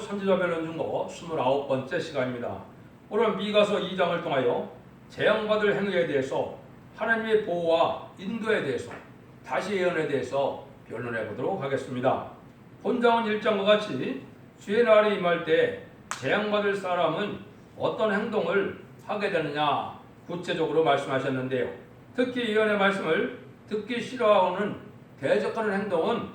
선지자 변론 중거 29번째 시간입니다. 오늘 미가서 2장을 통하여 재앙받을 행위에 대해서 하나님의 보호와 인도에 대해서 다시 예언에 대해서 변론해 보도록 하겠습니다. 본장은 1장과 같이 주의 날이 임할 때 재앙받을 사람은 어떤 행동을 하게 되느냐 구체적으로 말씀하셨는데요. 특히 예언의 말씀을 듣기 싫어하는 대적하는 행동은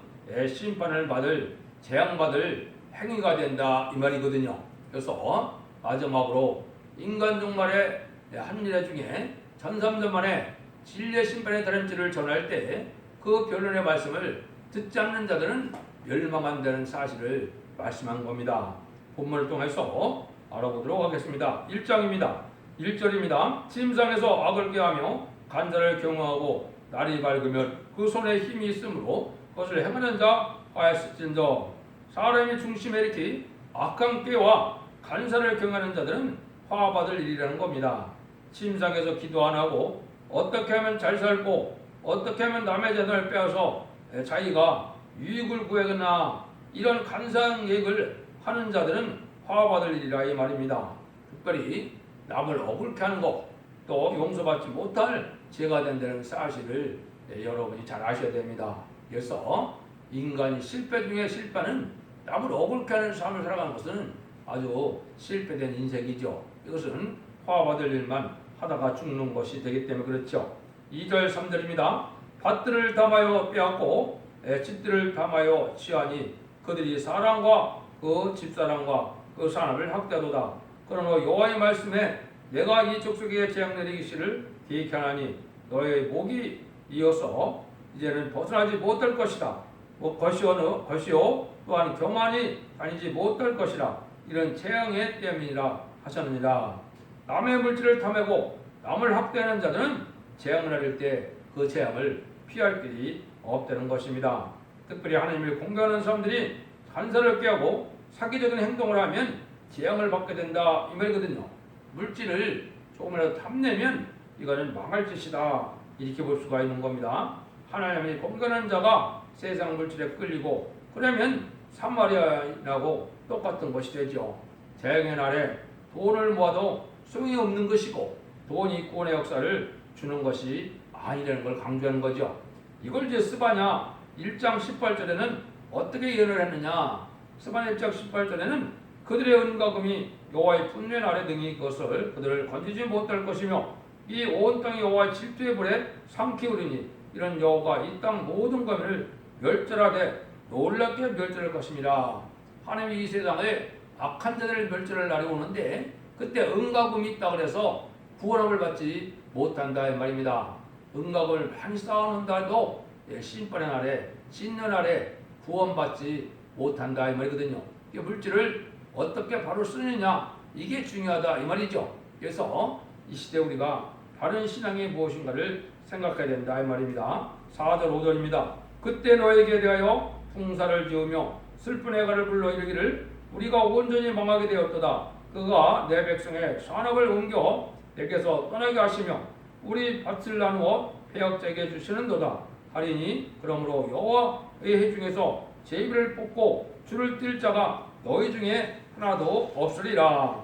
심판을 받을 재앙받을 행위가 된다 이 말이거든요. 그래서 마지막으로 인간 종말의 한 일회 중에 1300년 만에 진리의 심판의 다름질을 전할 때 그 변론의 말씀을 듣지 않는 자들은 멸망한다는 사실을 말씀한 겁니다. 본문을 통해서 알아보도록 하겠습니다. 1장입니다. 1절입니다. 침상에서 악을 꾀하며 간사를 경외하고 날이 밝으면 그 손에 힘이 있으므로 그것을 행하는 자 하였을진저. 사람의 중심에 이렇게 악한 꾀와 간사를 경외하는 자들은 화받을 일이라는 겁니다. 침상에서 기도 안 하고 어떻게 하면 잘 살고 어떻게 하면 남의 재산을 빼앗아 자기가 유익을 구하거나 이런 간사한 계획을 하는 자들은 화받을 일이라 이 말입니다. 특별히 남을 억울케 하는 것, 또 용서받지 못할 죄가 된다는 사실을 여러분이 잘 아셔야 됩니다. 그래서 인간이 실패 중에 실패는 남을 억울케 하는 삶을 살아가는 것은 아주 실패된 인생이죠. 이것은 화받을 일만 하다가 죽는 것이 되기 때문에 그렇죠. 2절 3절입니다. 밭들을 담아여 빼앗고 집들을 담아여 취하니 그들이 사람과 그 집사람과 그 산업을 학대하도다. 그러나 여호와의 말씀에 내가 이 족속에게 재앙 내리기를 계획하나니 너의 목이 이어서 이제는 벗어나지 못할 것이다. 것이요 또한 교만이 다니지 못할 것이라. 이런 재앙의 때문이라 하셨느니라. 남의 물질을 탐하고 남을 학대하는 자들은 재앙을 내릴 때 그 재앙을 피할 길이 없다는 것입니다. 특별히 하나님을 공경하는 사람들이 간사를 꾀하고 사기적인 행동을 하면 재앙을 받게 된다 이 말이거든요. 물질을 조금이라도 탐내면 이거는 망할 짓이다 이렇게 볼 수가 있는 겁니다. 하나님이 공경하는 자가 세상 물질에 끌리고 그러면 사마리아인하고 똑같은 것이 되죠. 재앙의 날에 돈을 모아도 소용이 없는 것이고 돈이 구원의 역사를 주는 것이 아니라는 걸 강조하는 거죠. 이걸 이제 스바냐 1장 18절에는 어떻게 예언을 했느냐. 스바냐 1장 18절에는 그들의 은과 금이 여호와의 분노의 날에 등이 것을 그들을 건지지 못할 것이며 이 온 땅이 여호와의 질투의 불에 삼키우리니 이런 여호와가 이 땅 모든 것을 멸절하되 놀랍게 멸절할 것입니다. 하나님이 이 세상에 악한 자들을 멸절할 날이 오는데 그때 은과 금이 있다 그래서 구원함을 받지 못한다 이 말입니다. 은과 금을 많이 쌓아놓는다 해도 심판의 날에 씻는 날에 구원받지 못한다 이 말이거든요. 이 물질을 어떻게 바로 쓰느냐 이게 중요하다 이 말이죠. 그래서 이 시대 우리가 바른 신앙이 무엇인가를 생각해야 된다 이 말입니다. 4절 5절입니다. 그때 너에게 대하여 풍사를 지으며 슬픈 애가를 불러 이르기를 우리가 온전히 망하게 되었도다. 그가 내 백성의 산업을 옮겨 내게서 떠나게 하시며 우리 밭을 나누어 폐역자에게 주시는도다 하리니 그러므로 여호와의 해 중에서 제비를 뽑고 줄을 띨 자가 너희 중에 하나도 없으리라.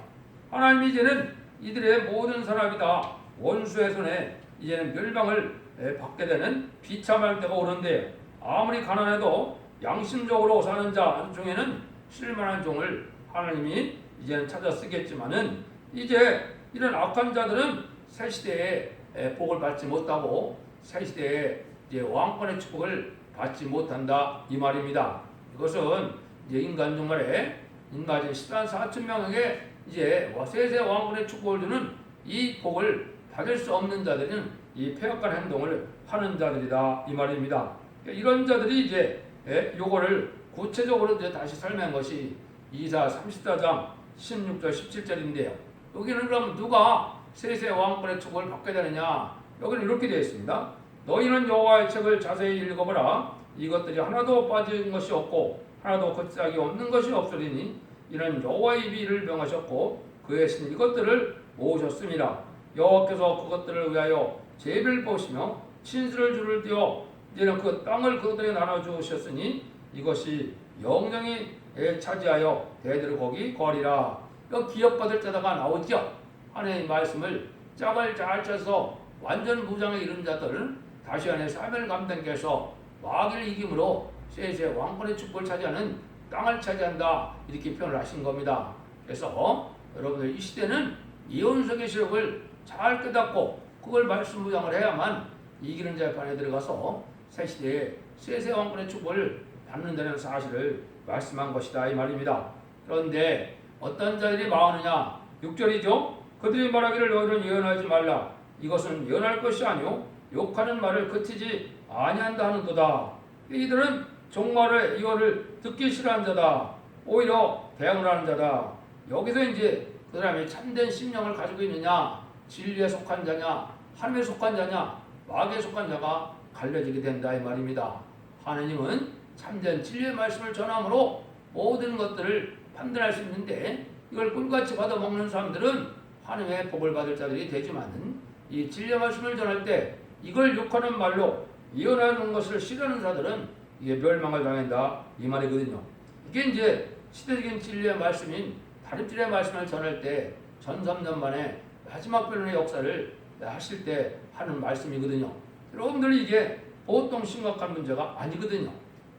하나님이 이제는 이들의 모든 산업이 다 원수의 손에 이제는 멸망을 받게 되는 비참할 때가 오는데 아무리 가난해도 양심적으로 사는 자 중에는 쓸만한 종을 하나님이 이제는 찾아 쓰겠지만은 이제 이런 악한 자들은 새 시대에 복을 받지 못하고 새 시대에 이제 왕권의 축복을 받지 못한다 이 말입니다. 이것은 이제 인간 종말에 인간이 14만 4천 명에게 이제 세세 왕권의 축복을 주는 이 복을 받을 수 없는 자들은 이 폐역한 행동을 하는 자들이다 이 말입니다. 이런 자들이 이제 요거를 구체적으로 이제 다시 설명한 것이 이사 34장 16절 17절인데요. 여기는 그럼 누가 세세 왕권의 축복을 받게 되느냐? 여기는 이렇게 되어 있습니다. 너희는 여호와의 책을 자세히 읽어보라. 이것들이 하나도 빠진 것이 없고 하나도 걷작이 없는 것이 없으리니 이는 여호와의 비를 명하셨고 그의 신 이것들을 모으셨습니다. 여호와께서 그것들을 위하여 제비를 뽑으시며 친수를 줄을 띄어 이제는 그 땅을 그들에게 나눠주셨으니 이것이 영영이 차지하여 대대로 거기 거리라. 이 기업받을 자다가 나오죠. 하나님의 말씀을 짝을 잘 짜서 완전 무장에 이른 자들 다시 안에 사면을 감당해서 마귀를 이김으로 셋의 왕권의 축복을 차지하는 땅을 차지한다. 이렇게 표현을 하신 겁니다. 그래서 여러분들 이 시대는 예언석의 실력을 잘 깨닫고 그걸 말씀 무장을 해야만 이기는 자의 판에 들어가서 새 시대에 셋의 왕권의 축복을 받는다는 사실을 말씀한 것이다 이 말입니다. 그런데 어떤 자들이 망하느냐 6절이죠. 그들이 말하기를 너희는 예언하지 말라. 이것은 예언할 것이 아니요 욕하는 말을 그치지 아니한다 하는도다. 이들은 종말의 예언을 듣기 싫어하는 자다. 오히려 대항을 하는 자다. 여기서 이제 그 사람이 참된 심령을 가지고 있느냐, 진리에 속한 자냐, 하나님에 속한 자냐, 마귀에 속한 자가 갈려지게 된다 이 말입니다. 하나님은 참된 진리의 말씀을 전함으로 모든 것들을 판단할 수 있는데 이걸 꿀같이 받아먹는 사람들은 하나님의 복을 받을 자들이 되지만 이 진리의 말씀을 전할 때 이걸 욕하는 말로 예언하는 것을 싫어하는 자들은 이게 멸망을 당한다 이 말이거든요. 이게 이제 시대적인 진리의 말씀인 다림질의 말씀을 전할 때 전 3년 만에 마지막 변론의 역사를 하실 때 하는 말씀이거든요. 여러분들이 이게 보통 심각한 문제가 아니거든요.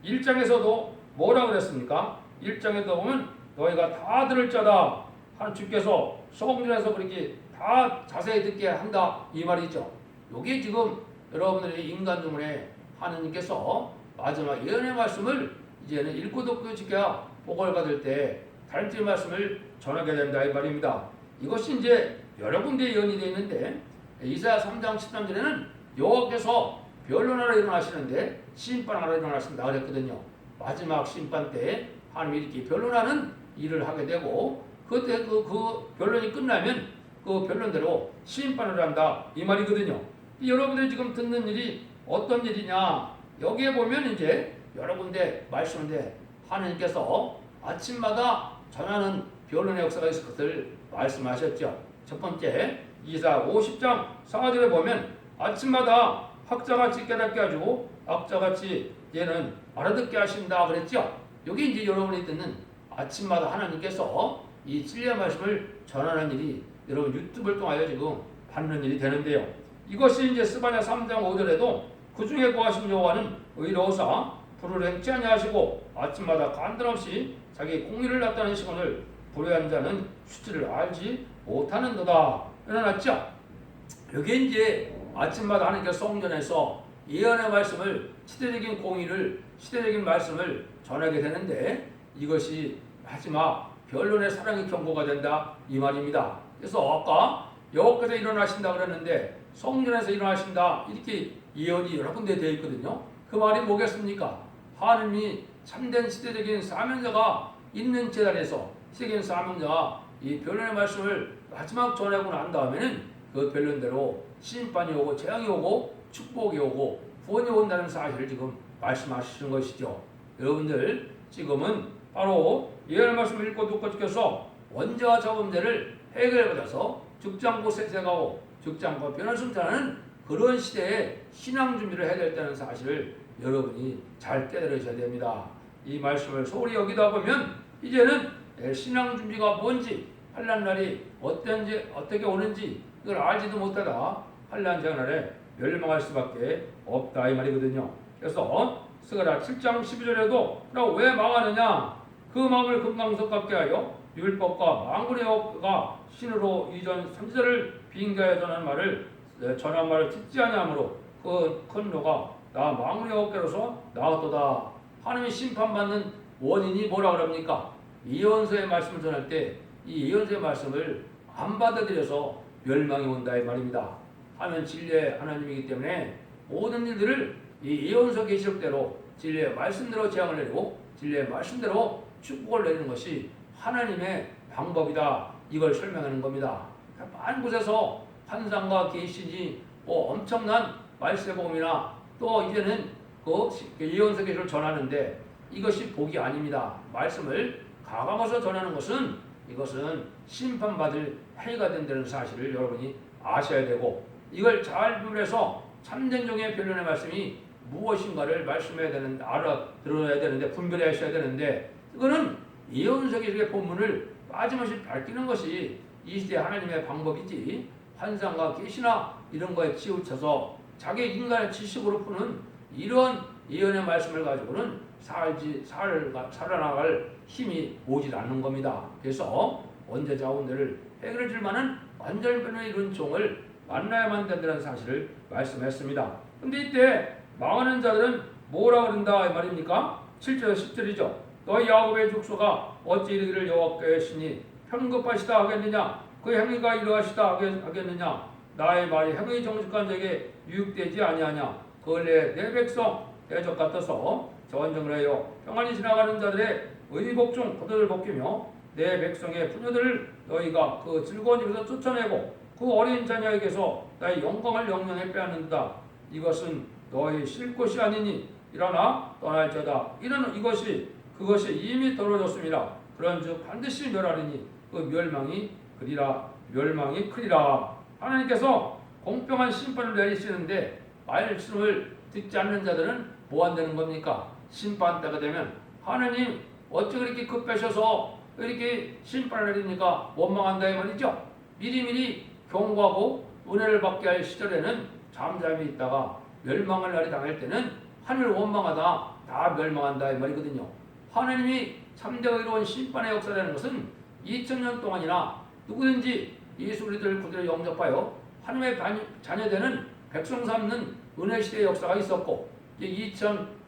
1장에서도 뭐라 그랬습니까? 1장에도 보면 너희가 다 들을 자다 하는 주께서 성전에서 그렇게 다 자세히 듣게 한다 이 말이죠. 이게 지금 여러분들이 인간 주문에 하느님께서 마지막 예언의 말씀을 이제는 읽고 듣고 지켜야 복을 받을 때 다림질 말씀을 전하게 된다 이 말입니다. 이것이 이제 여러 군데 예언이 되어 있는데 이사야 3장 13절에는 여호와께서 변론하러 일어나시는데 심판하러 일어나신다 그랬거든요. 마지막 심판 때 하나님이 이렇게 변론하는 일을 하게 되고 그때 그 변론이 끝나면 그 변론대로 심판을 한다 이 말이거든요. 여러분들이 지금 듣는 일이 어떤 일이냐 여기에 보면 이제 여러 군데 말씀인데 하나님께서 아침마다 전하는 변론의 역사가 있을 것을 말씀하셨죠. 첫 번째 이사 50장 4절에 보면 아침마다 학자같이 깨닫게 하시고 악자같이 얘는 알아듣게 하신다 그랬죠. 여기 이제 여러분이 듣는 아침마다 하나님께서 이 진리의 말씀을 전하는 일이 여러분 유튜브를 통하여 지금 받는 일이 되는데요. 이것이 이제 스바냐 3장 5절에도 그 중에 거하신 여호와는 의로우사 불을 행치 아니하시고 아침마다 간단없이 자기 공의를 나타내는 시간을 불의한 자는 수치를 알지 못하는도다. 일어났죠? 여기에 이제 아침마다 하나님께서 성전에서 예언의 말씀을 시대적인 공의를 시대적인 말씀을 전하게 되는데 이것이 마지막 변론의 사랑의 경고가 된다 이 말입니다. 그래서 아까 여호와께서 일어나신다 그랬는데 성전에서 일어나신다 이렇게 예언이 여러 군데 되어 있거든요. 그 말이 뭐겠습니까? 하나님이 참된 시대적인 사명자가 있는 제자리에서 시대적인 사명자가 이 변론의 말씀을 마지막 전하고 난 다음에는 그 변론대로 심판이 오고 재앙이 오고 축복이 오고 구원이 온다는 사실을 지금 말씀하시는 것이죠. 여러분들 지금은 바로 예언의 말씀을 읽고 듣고 지켜서 원죄와 저범죄를 해결받아서 죽지 않고 세세가고 죽지 않고 변을 승천하는 그런 시대에 신앙 준비를 해야 된다는 사실을 여러분이 잘 깨달으셔야 됩니다. 이 말씀을 소홀히 여기다 보면 이제는 신앙 준비가 뭔지 환난 날이 어떻게 오는지 이걸 알지도 못하다 환난 장날에 멸망할 수밖에 없다 이 말이거든요. 그래서 스가랴 7장 12절에도 왜 망하느냐 그 마음을 금강석 같게 하여 율법과 만군의 여호와가 신으로 이전 선지자를 빙자해 전한 말을 듣지 아니하므로 그 큰 노가 나 만군의 여호와께로서 나왔도다. 하나님이 심판받는 원인이 뭐라 그럽니까? 예언서의 말씀을 전할 때 이 예언서의 말씀을 안 받아들여서 멸망이 온다 이 말입니다. 하나님은 진리의 하나님이기 때문에 모든 일들을 이 예언서 계시록대로 진리의 말씀대로 재앙을 내리고 진리의 말씀대로 축복을 내리는 것이 하나님의 방법이다. 이걸 설명하는 겁니다. 많은 곳에서 환상과 계시니 엄청난 말세복음이나 또 이제는 그 예언서 계시를 전하는데 이것이 복이 아닙니다. 말씀을 가감해서 전하는 것은 이것은 심판받을 해가 된다는 사실을 여러분이 아셔야 되고 이걸 잘 분별해서 참된 종의 변론의 말씀이 무엇인가를 말씀해야 되는 알아들어야 되는데 분별하셔야 되는데 이거는 예언 세계의 본문을 빠짐없이 밝히는 것이 이 시대 하나님의 방법이지, 환상과 계시나 이런 거에 치우쳐서 자기 인간의 지식으로 푸는 이런 예언의 말씀을 가지고는 살아나갈 힘이 오질 않는 겁니다. 그래서 원죄자 원죄를 해결해 줄 만한 완전변의 이룬 종을 만나야만 된다는 사실을 말씀했습니다. 근데 이때 망하는 자들은 뭐라 그런다 이 말입니까? 7절 10절이죠. 너희 야곱의 족속아 어찌 이르기를 여호와께 하시니 편급하시다 하겠느냐, 그 행위가 이러하시다 하겠느냐, 나의 말이 행위 정직한 자에게 유익되지 아니하냐, 근래 내 백성 대적 같아서 전쟁을 하여 평안히 지나가는 자들의 의복 중 겉옷을 벗기며 내 백성의 부녀들을 너희가 그 즐거운 집에서 쫓아내고 그 어린 자녀에게서 나의 영광을 영영에 빼앗는다. 이것은 너희 쉴 곳이 아니니 일어나 떠날자다. 이는 그것이 이미 떨어졌습니다. 그런즉 반드시 멸하리니 그 멸망이 크리라. 하나님께서 공평한 심판을 내리시는데 말씀을 듣지 않는 자들은 뭐 한다는 겁니까? 심판 때가 되면 하나님 어찌 그렇게 급하셔서 이렇게 심판을 내리니까 원망한다 이 말이죠. 미리미리 경고하고 은혜를 받게 할 시절에는 잠잠히 있다가 멸망을 날이 당할 때는 하늘을 원망하다 다 멸망한다 이 말이거든요. 하나님이 참되고 이루어진 심판의 역사라는 것은 2000년 동안이나 누구든지 예수 그리스도를 그대로 영접하여 하나님의 자녀되는 백성 삼는 은혜 시대의 역사가 있었고, 이제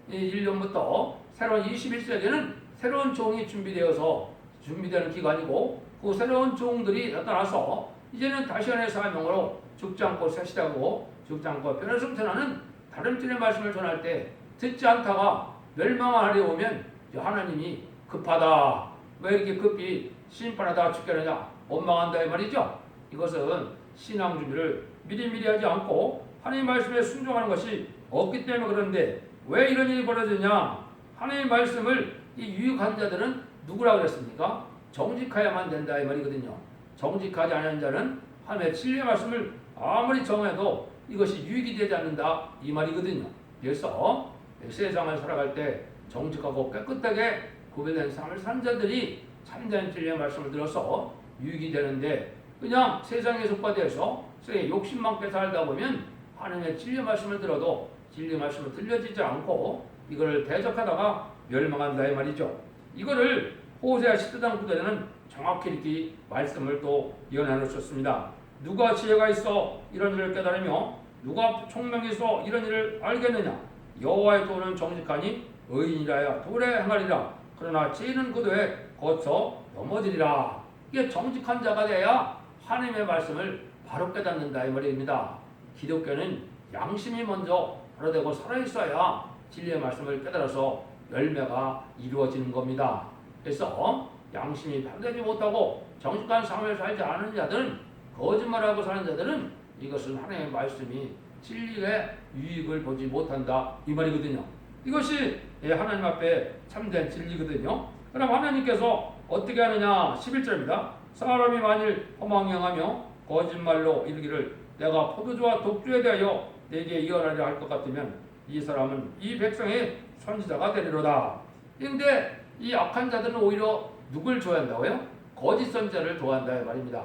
2001년부터 새로운 21세기에는 새로운 종이 준비되는 기간이고, 그 새로운 종들이 나타나서 이제는 다시안의 사명으로 죽지 않고 새 시대하고 죽지 않고 변화승천하는 다른 팀의 말씀을 전할 때 듣지 않다가 멸망하려 오면 하나님이 급하다, 왜 이렇게 급히 심판하다 죽게 하느냐, 원망한다 이 말이죠. 이것은 신앙 준비를 미리미리 하지 않고 하나님 말씀에 순종하는 것이 없기 때문에 그런데, 왜 이런 일이 벌어지냐? 하나님 말씀을 이 유익한 자들은 누구라 그랬습니까? 정직해야만 된다 이 말이거든요. 정직하지 않은 자는 하나님의 진리의 말씀을 아무리 정해도 이것이 유익이 되지 않는다 이 말이거든요. 그래서 세상을 살아갈 때 정직하고 깨끗하게 구별된 삶을 산 자들이 참된 진리의 말씀을 들어서 유익이 되는데, 그냥 세상에 속박돼서 세상에 욕심만게 살다 보면 하나님의 진리의 말씀을 들어도 진리의 말씀을 들려지지 않고 이걸 대적하다가 멸망한다 이 말이죠. 이거를 호세아 10장 9절에는 정확히 이렇게 말씀을 또 예언해 놓으셨습니다. 누가 지혜가 있어 이런 일을 깨달으며 누가 총명이 있어 이런 일을 알겠느냐? 여호와의 도는 정직하니 의인이라야 도래 행하리라. 그러나 지혜는 그도에 거쳐 넘어지리라. 이게 정직한 자가 돼야 하나님의 말씀을 바로 깨닫는다 이 말입니다. 기독교는 양심이 먼저 바로 되고 살아있어야 진리의 말씀을 깨달아서 열매가 이루어지는 겁니다. 그래서 양심이 바로되지 못하고 정직한 삶을 살지 않은 자들은, 거짓말하고 사는 자들은 이것은 하나님의 말씀이 진리의 유익을 보지 못한다 이 말이거든요. 이것이 하나님 앞에 참된 진리거든요. 그럼 하나님께서 어떻게 하느냐? 11절입니다. 사람이 만일 허망행하며 거짓말로 이르기를 내가 포도주와 독주에 대하여 내게 예언하려 할 것 같으면 이 사람은 이 백성의 선지자가 되리로다. 그런데 이 악한 자들은 오히려 누굴 좋아한다고요? 거짓 선지자를 좋아한다 이 말입니다.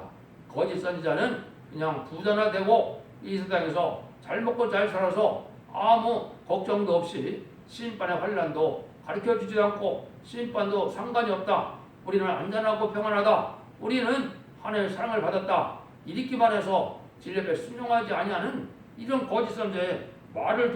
거짓 선지자는 그냥 부자나 되고 이 세상에서 잘 먹고 잘 살아서 아무 걱정도 없이 심판의 환난도 가르쳐주지 않고 심판도 상관이 없다. 우리는 안전하고 평안하다. 우리는 하나님의 사랑을 받았다. 이렇게만 해서 진리에 순종하지 아니하는 이런 거짓 선지자의 말을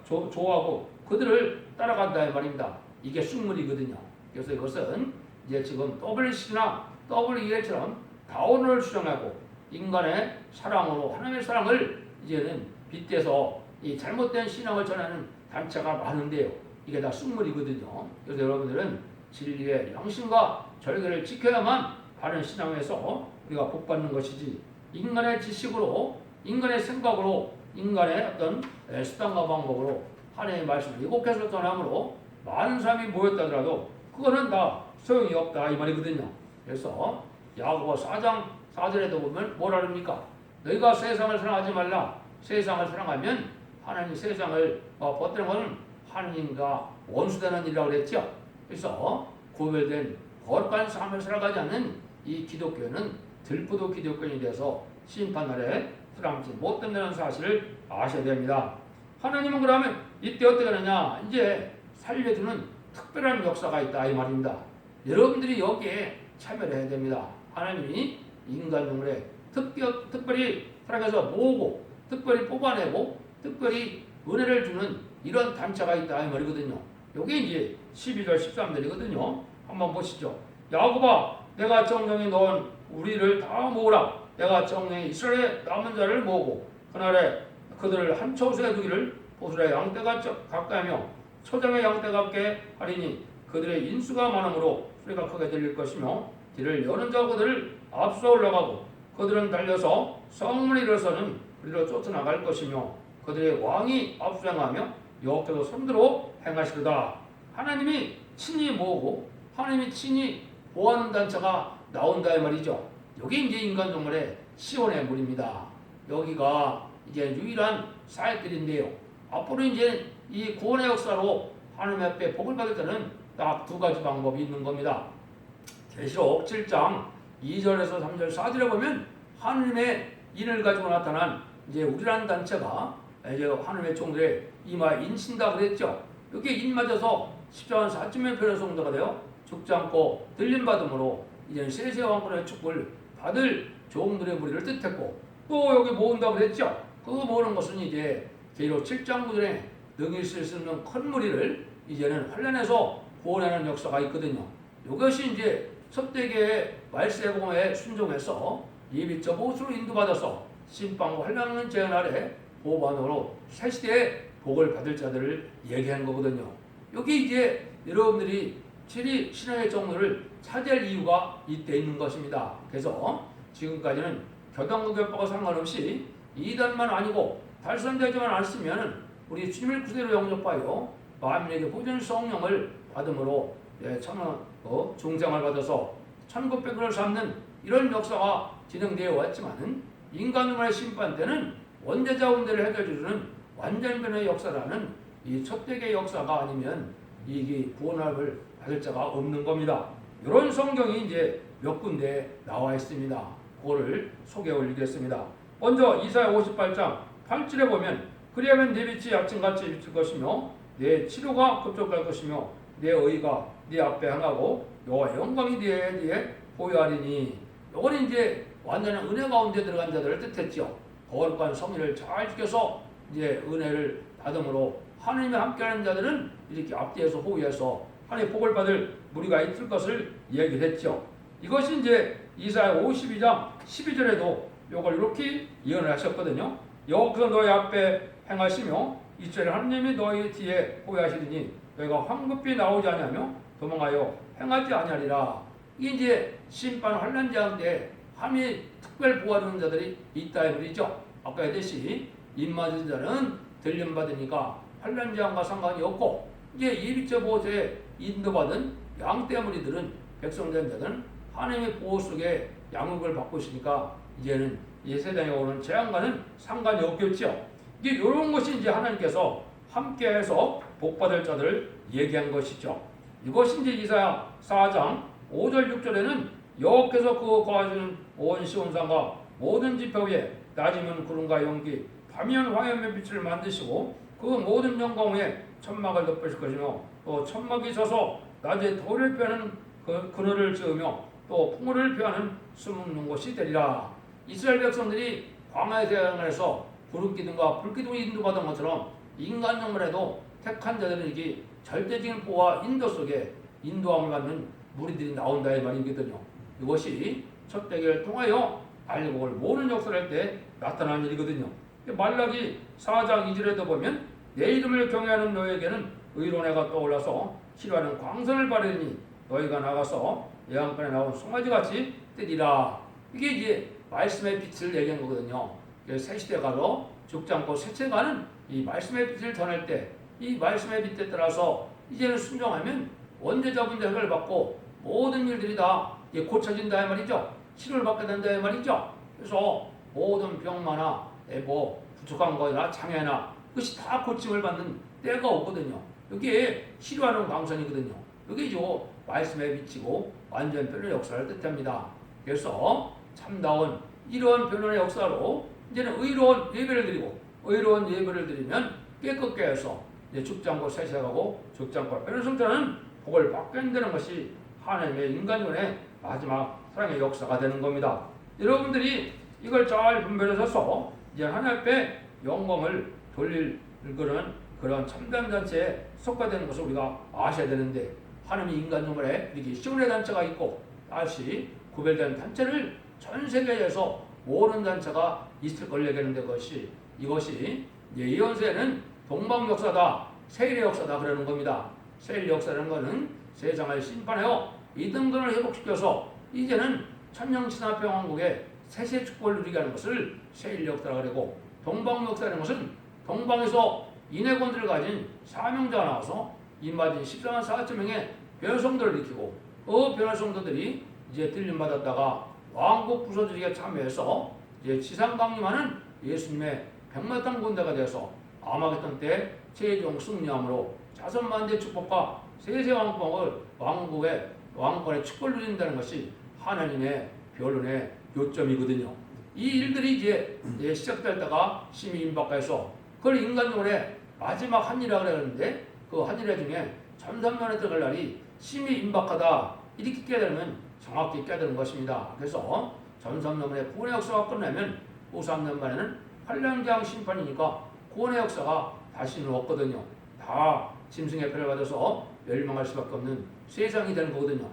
좋아하고 그들을 따라간다 이 말입니다. 이게 숙물이거든요. 그래서 이것은 이제 지금 WC나 WEL처럼 다원을 주장하고 인간의 사랑으로 하나님의 사랑을 이제는 빗대서 이 잘못된 신앙을 전하는 단체가 많은데요. 이게 다 숙물이거든요. 그래서 여러분들은 진리의 양심과 절개를 지켜야만 바른 신앙에서 우리가 복받는 것이지, 인간의 지식으로, 인간의 생각으로, 인간의 어떤 수단과 방법으로 하나님의 말씀을 왜곡해서 전함으로 많은 사람이 모였다 하더라도 그거는 다 소용이 없다 이 말이거든요. 그래서 야고보 4장 4절에도 보면 뭐라 합니까? 너희가 세상을 사랑하지 말라. 세상을 사랑하면 하나님 세상을 버티는 것은 하나님과 원수되는 일이라고 그랬죠. 그래서 구별된 거룩한 삶을 살아가지 않는 이 기독교는 들부도 기독교인이 돼서 심판날에 살아남지 못된다는 사실을 아셔야 됩니다. 하나님은 그러면 이때 어떻게 하느냐? 이제 살려주는 특별한 역사가 있다 이 말입니다. 여러분들이 여기에 참여를 해야 됩니다. 하나님이 인간 영혼에 특별히 사랑해서 모으고 특별히 뽑아내고 특별히 은혜를 주는 이런 단체가 있다 이 말이거든요. 이게 이제 12절 13절이거든요. 한번 보시죠. 야곱아, 내가 정령에 넣은 우리를 다 모으라. 내가 정령에 이스라엘의 남은 자를 모으고 그날에 그들을 한 처소에 두기를 보술의 양떼가 가까이며 초장의 양떼 같게 하리니 그들의 인수가 많으므로 소리가 크게 들릴 것이며 길을 여는 자 그들을 앞서 올라가고 그들은 달려서 성문에 이르러서는 그리로 쫓아나갈 것이며 그들의 왕이 앞서행하며 여호와께서 손들어 행하시리다. 하나님이 친히 모으고 하나님이 친히 보호하는 단체가 나온다 이 말이죠. 여기 이제 인간 동물의 시온의 물입니다. 여기가 이제 유일한 사역들인데요. 앞으로 이제 이 구원의 역사로 하나님 앞에 복을 받을 때는 딱 두 가지 방법이 있는 겁니다. 계시록 7장 2절에서 3절 4절에 보면 하나님의 인을 가지고 나타난 이제 우리라는 단체가 이제 하나님의 종들의 이마에 인친다 그랬죠. 여기에 인 맞아서 십자가는 4.1 편의 성도가 되어 죽지 않고 들림 받음으로 이제는 세세 왕권의 축복을 받을 종들의 무리를 뜻했고 또 여기 모은다고 그랬죠. 그 모으는 것은 이제 계시록 7장 9절에 능히 쓸 수 있는 큰 무리를 이제는 환란해서 구원하는 역사가 있거든요. 이것이 이제 첫대계의 말세의 복음에 순종해서 예비적 보수로 인도받아서 신방과 환란하는 재앙 아래 보호반으로 새 시대의 복을 받을 자들을 얘기하는 거거든요. 여기 이제 여러분들이 진리 신앙의 정도를 차지할 이유가 이때 있는 것입니다. 그래서 지금까지는 교단국교법과 상관없이 이단만 아니고 달성되지만 않으면 우리 주님을 그대로 영접하여 만민에게 보존 성령을 받음으로 중생을 받아서 천국백을 삼는 이런 역사가 진행되어 왔지만 인간의 심판 때는 원죄자 원죄를 해결해주는 완전변의 역사라는 이 첫대계 역사가 아니면 이게 구원을 받을 자가 없는 겁니다. 이런 성경이 이제 몇 군데 나와 있습니다. 그거를 소개해 올리겠습니다. 먼저 이사야 58장 8절에 보면 그리하면 내 빛이 아침같이 비칠 것이며 내 치료가 급속할 것이며 내 의가 네 앞에 행하고 여호와 영광이 네 뒤에 보여하리니. 이건 이제 완전한 은혜 가운데 들어간 자들을 뜻했죠. 거룩한 성의를 잘 지켜서 이제 은혜를 받음으로 하나님이 함께하는 자들은 이렇게 앞뒤에서 호위해서 하나님의 복을 받을 무리가 있을 것을 얘기했죠. 이것이 이제 이사야 52장 12절에도 이걸 이렇게 예언을 하셨거든요. 여호와께서 너희 앞에 행하시며 이절에 하나님이 너희 뒤에 호위하시리니 너희가 황급히 나오지 아니하며 도망하여 행하지 아니하리라. 이게 이제 심판 환난 재앙 때 하나님이 특별 보호하는 자들이 있다 이 말이죠. 아까 했듯이 입 맞은 자는 들림 받으니까 환난 재앙과 상관이 없고 이제 예비적 보호에 인도받은 양떼 무리들은 백성된 자들은 하나님의 보호 속에 양육을 받고 있으니까 이제는 이 세상에 오는 재앙과는 상관이 없겠죠. 이게 이런 것이 이제 하나님께서 함께해서 복받을 자들을 얘기한 것이죠. 이것이 이제 이사야 4장 5절 6절에는 여호와께서 그 거하시는 온 시온산과 모든 지표 위에 낮이면 구름과 연기 밤이면 화염의 빛을 만드시고 그 모든 영광 위에 천막을 덮으실 것이며 또 천막이 서서 낮에 더위를 피하는 그늘을 지으며 또 풍요를 피하는 숨는 곳이 되리라. 이스라엘 백성들이 광야의 대항에서 구름기둥과 불기둥이 인도받은 것처럼 인간 영혼에도 택한 자들은 이게 절대적인 보호와 인도 속에 인도함을 받는 무리들이 나온다 이 말이거든요. 이것이 첫 대결을 통하여 알곡을 모으는 역사를 할 때 나타난 일이거든요. 말라기 4장 2절에도 보면 내 이름을 경외하는 너에게는 의로내가 떠올라서 치료하는 광선을 바르니 너희가 나가서 예언권에 나온 송아지같이 뜨리라. 이게 이제 말씀의 빛을 얘기한 거거든요. 새 시대가로 죽지 않고 세체가는 이 말씀의 빛을 전할 때 이 말씀의 빛에 따라서 이제는 순종하면 원죄자분들 해결을 받고 모든 일들이 다 고쳐진다 이 말이죠. 치료를 받게 된다 이 말이죠. 그래서 모든 병마나 부족한 거나 장애나 그것이 다 고침을 받는 때가 오거든요. 여기에 치료하는 광선이거든요. 여기 말씀에 미치고 완전 변론의 역사를 뜻합니다. 그래서 참다운 이러한 변론의 역사로 이제는 의로운 예배를 드리고 의로운 예배를 드리면 깨끗게 해서 이제 죽장고 세세하고 죽장고 변론성자는 복을 받게 된다는 것이 하나님의 인간론의 마지막 사랑의 역사가 되는 겁니다. 여러분들이 이걸 잘 분별해서 이제 하나님 앞에 영광을 돌릴 그런 참된 단체에 속하되는 것을 우리가 아셔야 되는데 하나님이 인간론에 이렇게 시온의 단체가 있고 다시 구별된 단체를 전 세계에서 모든 단체가 있을 걸 얘기하는데 이것이 예언서에는 동방 역사다, 세일의 역사다 그러는 겁니다. 세일 역사라는 것은 세상을 심판하여 이등분을 회복시켜서 이제는 천년친화평왕국의 세세 축복을 누리게 하는 것을 세일 역사라고 그러고, 동방 역사라는 것은 동방에서 인해권들을 가진 사명자가 나와서 인마진 14만 4천 명의 변성들을 일으키고 그 변성들이 이제 들림받았다가 왕국 부서지기에 참여해서 이제 지상 강림하는 예수님의 백마땅 군대가 되어서 아마겟돈 때 최종 승리함으로 자선만대 축복과 세세 왕국의 왕권의 축복을 누린다는 것이 하나님의 변론의 요점이거든요. 이 일들이 이제 시작되다가 심히 임박해서 그걸 인간론의 마지막 한일이라고 그러는데 그 한일회 중에 전산면에 들어갈 날이 심히 임박하다 이렇게 깨달으면 정확히 깨달은 것입니다. 그래서 전산면의 구원의 역사가 끝나면 후 3년 만에는 환란기한 심판이니까 구원의 역사가 다시는 없거든요. 다 짐승의 표를 받아서 멸망할 수밖에 없는 세상이 되는 거거든요.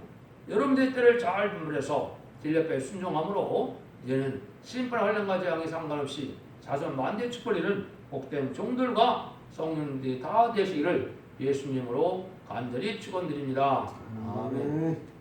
여러분들의 때를 잘 분별해서 딜레페에 순종함으로 이제는 심판 환란과 재앙에 상관없이 자손 만대 축복을 이룬 복된 종들과 성령들이 다 되시기를 예수님으로 간절히 축원드립니다. 아멘.